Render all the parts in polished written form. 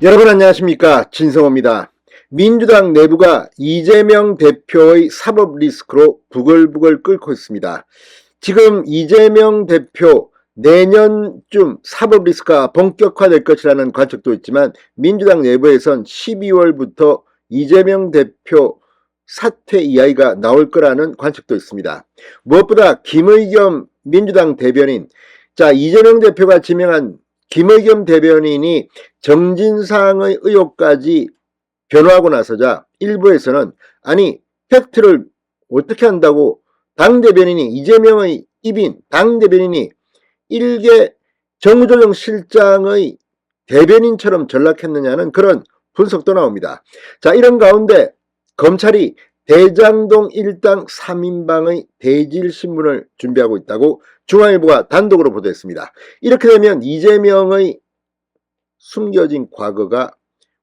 여러분 안녕하십니까, 진성호입니다. 민주당 내부가 이재명 대표의 사법 리스크로 부글부글 끓고 있습니다. 지금 이재명 대표 내년쯤 사법 리스크가 본격화될 것이라는 관측도 있지만 민주당 내부에선 12월부터 이재명 대표 사퇴 이야기가 나올 거라는 관측도 있습니다. 무엇보다 김의겸 민주당 대변인, 이재명 대표가 지명한 김의겸 대변인이 정진상의 의혹까지 변호하고 나서자 일부에서는 아니 팩트를 어떻게 한다고 당대변인이 이재명의 입인 당대변인이 일개 정무조정실장의 대변인처럼 전락했느냐는 그런 분석도 나옵니다. 자, 이런 가운데 검찰이 대장동 일당 3인방의 대질신문을 준비하고 있다고 중앙일보가 단독으로 보도했습니다. 이렇게 되면 이재명의 숨겨진 과거가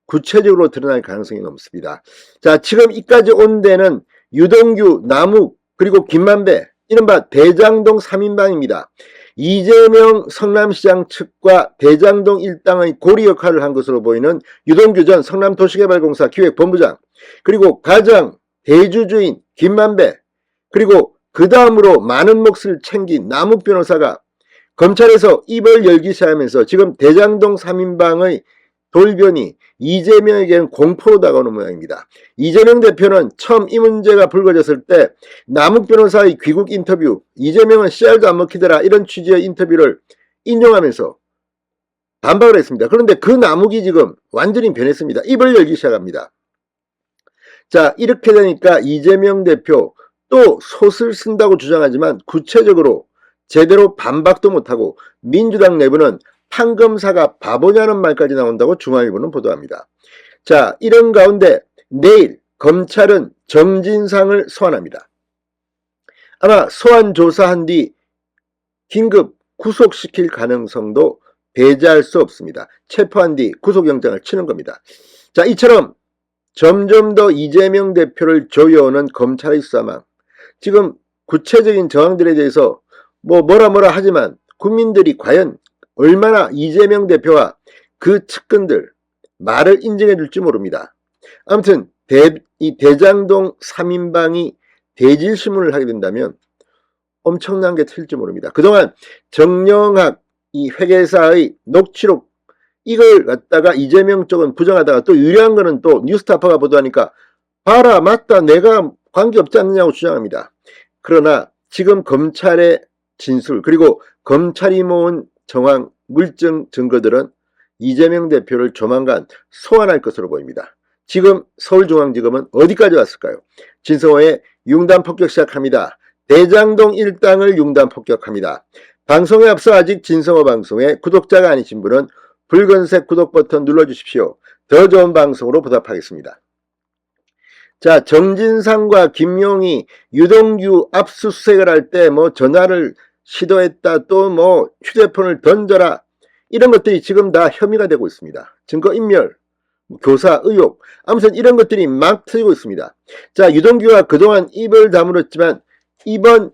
구체적으로 드러날 가능성이 높습니다. 자, 지금 이까지 온 데는 유동규, 남욱, 그리고 김만배, 이른바 대장동 3인방입니다. 이재명 성남시장 측과 대장동 일당의 고리 역할을 한 것으로 보이는 유동규 전 성남도시개발공사 기획본부장, 그리고 가장 대주주인 김만배, 그리고 그 다음으로 많은 몫을 챙긴 남욱 변호사가 검찰에서 입을 열기 시작하면서 지금 대장동 3인방의 돌변이 이재명에게는 공포로 다가오는 모양입니다. 이재명 대표는 처음 이 문제가 불거졌을 때 남욱 변호사의 귀국 인터뷰, 이재명은 씨알도 안 먹히더라, 이런 취지의 인터뷰를 인용하면서 반박을 했습니다. 그런데 그 남욱이 지금 완전히 변했습니다. 입을 열기 시작합니다. 자, 이렇게 되니까 이재명 대표 또 솥을 쓴다고 주장하지만 구체적으로 제대로 반박도 못하고 민주당 내부는 판검사가 바보냐는 말까지 나온다고 중앙일보는 보도합니다. 자, 이런 가운데 내일 검찰은 정진상을 소환합니다. 아마 소환 조사한 뒤 긴급 구속시킬 가능성도 배제할 수 없습니다. 체포한 뒤 구속영장을 치는 겁니다. 자, 이처럼 점점 더 이재명 대표를 조여오는 검찰의 수사망, 지금 구체적인 정황들에 대해서 뭐라 하지만 국민들이 과연 얼마나 이재명 대표와 그 측근들 말을 인정해 줄지 모릅니다. 아무튼 이 대장동 3인방이 대질신문을 하게 된다면 엄청난 게 틀릴지 모릅니다. 그동안 정영학 이 회계사의 녹취록, 이걸 갖다가 이재명 쪽은 부정하다가 또 유리한 거는 또 뉴스타파가 보도하니까 봐라, 맞다, 내가 관계없지 않느냐고 주장합니다. 그러나 지금 검찰의 진술, 그리고 검찰이 모은 정황, 물증 증거들은 이재명 대표를 조만간 소환할 것으로 보입니다. 지금 서울중앙지검은 어디까지 왔을까요? 진성호의 융단 폭격 시작합니다. 대장동 일당을 융단 폭격합니다. 방송에 앞서 아직 진성호 방송에 구독자가 아니신 분은 붉은색 구독 버튼 눌러주십시오. 더 좋은 방송으로 보답하겠습니다. 자, 정진상과 김용이 유동규 압수수색을 할 때 전화를 시도했다, 또 휴대폰을 던져라, 이런 것들이 지금 다 혐의가 되고 있습니다. 증거인멸, 교사 의혹, 아무튼 이런 것들이 막 터지고 있습니다. 자, 유동규가 그동안 입을 다물었지만 이번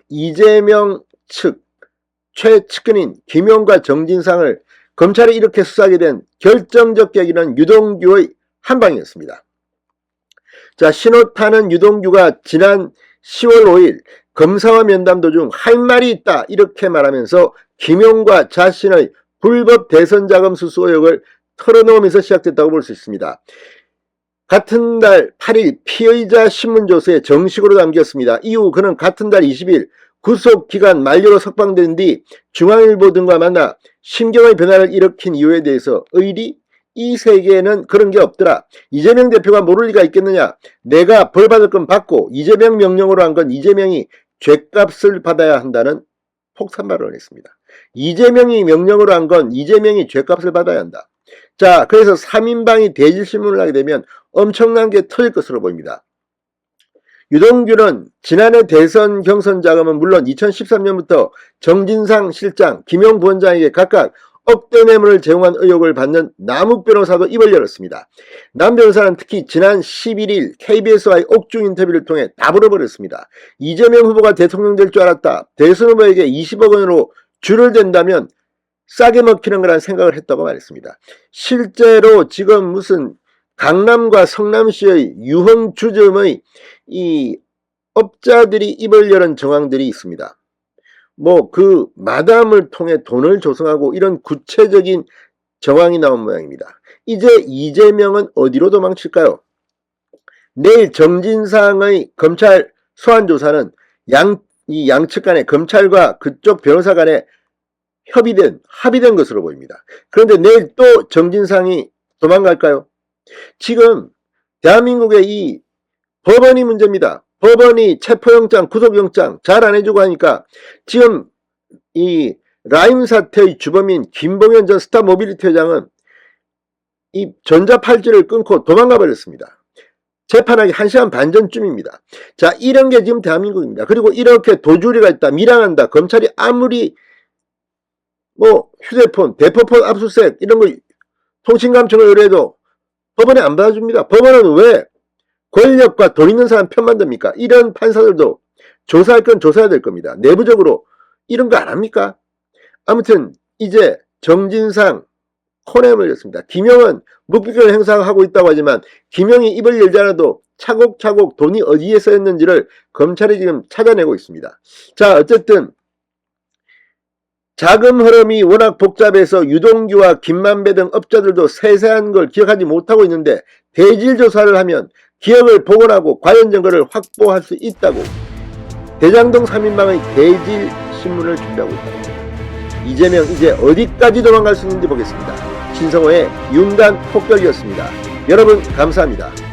이재명 측 최측근인 김용과 정진상을 검찰이 이렇게 수사하게 된 결정적 계기는 유동규의 한방이었습니다. 자, 신호 타는 유동규가 지난 10월 5일 검사와 면담 도중 할 말이 있다, 이렇게 말하면서 김용과 자신의 불법 대선 자금 수수 의혹을 털어놓으면서 시작됐다고 볼 수 있습니다. 같은 달 8일 피의자 신문조서에 정식으로 담겼습니다. 이후 그는 같은 달 20일 구속기간 만료로 석방된 뒤 중앙일보 등과 만나 심경의 변화를 일으킨 이유에 대해서 의리, 이 세계에는 그런 게 없더라, 이재명 대표가 모를 리가 있겠느냐, 내가 벌 받을 건 받고 이재명 명령으로 한 건 이재명이 죗값을 받아야 한다는 폭탄 발언을 했습니다. 이재명이 명령으로 한 건 이재명이 죗값을 받아야 한다. 자, 그래서 3인방이 대질신문을 하게 되면 엄청난 게 터질 것으로 보입니다. 유동규는 지난해 대선 경선 자금은 물론 2013년부터 정진상 실장, 김용 부원장에게 각각 억대 뇌물을 제공한 의혹을 받는 남욱 변호사도 입을 열었습니다. 남 변호사는 특히 지난 11일 KBS와의 옥중 인터뷰를 통해 답을 버렸습니다. 이재명 후보가 대통령 될 줄 알았다. 대선 후보에게 20억 원으로 줄을 댄다면 싸게 먹히는 거란 생각을 했다고 말했습니다. 실제로 지금 무슨 강남과 성남시의 유흥주점의 이 업자들이 입을 여는 정황들이 있습니다. 뭐 그 마담을 통해 돈을 조성하고 이런 구체적인 정황이 나온 모양입니다. 이제 이재명은 어디로 도망칠까요? 내일 정진상의 검찰 소환조사는 양측 간에 검찰과 그쪽 변호사 간에 합의된 것으로 보입니다. 그런데 내일 또 정진상이 도망갈까요? 지금 대한민국의 이 법원이 문제입니다. 법원이 체포영장, 구속영장 잘 안 해주고 하니까 지금 이 라임 사태의 주범인 김봉현 전 스타모빌리티 회장은 이 전자팔찌를 끊고 도망가 버렸습니다. 재판하기 1시간 반 전쯤입니다. 자, 이런 게 지금 대한민국입니다. 그리고 이렇게 도주리가 있다, 밀항한다, 검찰이 아무리 뭐 휴대폰, 대포폰 압수수색 이런 거 통신감청을 의뢰해도 법원에 안 받아줍니다. 법원은 왜 권력과 돈 있는 사람 편 만듭니까? 이런 판사들도 조사할 건 조사해야 될 겁니다. 내부적으로 이런 거 안 합니까? 아무튼 이제 정진상 코너에 몰렸습니다. 김영은 묵비권 행사하고 있다고 하지만 김영이 입을 열지 않아도 차곡차곡 돈이 어디에 쓰였는지를 검찰이 지금 찾아내고 있습니다. 자, 어쨌든 자금 흐름이 워낙 복잡해서 유동규와 김만배 등 업자들도 세세한 걸 기억하지 못하고 있는데 대질 조사를 하면 기억을 복원하고 관련 증거를 확보할 수 있다고 대장동 3인방의 대질 신문을 준비하고 있다. 이재명 이제 어디까지 도망갈 수 있는지 보겠습니다. 신성호의 윤간 폭격이었습니다. 여러분 감사합니다.